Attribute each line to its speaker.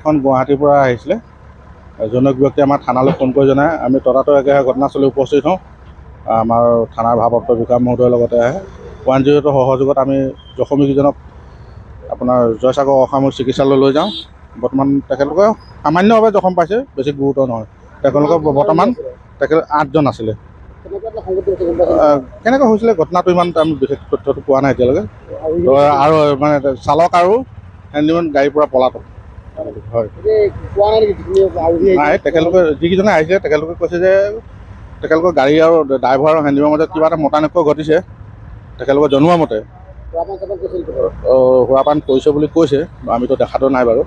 Speaker 1: এখন গুৱাহাটীৰ পৰা আহিছিলে। এজনক ব্যক্তি আমাৰ থানালৈ ফোন কৰি জনায়। আমি ততাতৈয়াকৈ ঘটনাস্থলী উপস্থিত হওঁ। আমাৰ থানাৰ ভাৰপ্ৰাপ্ত বিষয়া মহোদয়ৰ লগতে আহে। 108ৰ সহযোগত আমি জখমীকেইজনক আপোনাৰ জয়সাগৰ অসামৰিক চিকিৎসালয়লৈ লৈ যাওঁ। বৰ্তমান তেখেতলোকে সামান্যভাৱে জখম পাইছে, বেছি গুৰুতৰ নহয়। তেখেতলোকৰ বৰ্তমান 8জন আছিলে। কেনেকৈ হৈছিলে ঘটনাটো ইমান আমি বিশেষ তথ্যটো পোৱা নাই এতিয়ালৈকে। আৰু মানে চালক আৰু হেণ্ডিমেন গাড়ীৰ পৰা পলাতক। হয়, নাই তেখেতলোকে যিকেইজনে আহিছে তেখেতলোকে কৈছে যে তেখেতলোকৰ গাড়ী আৰু ড্ৰাইভাৰ আৰু হেণ্ডিমেনৰ মাজত কিবা এটা মতানৈক্য ঘটিছে। তেখেতলোকে জনোৱা মতে সুৰাপান কৰিছে বুলি কৈছে, আমিতো দেখাটো নাই বাৰু।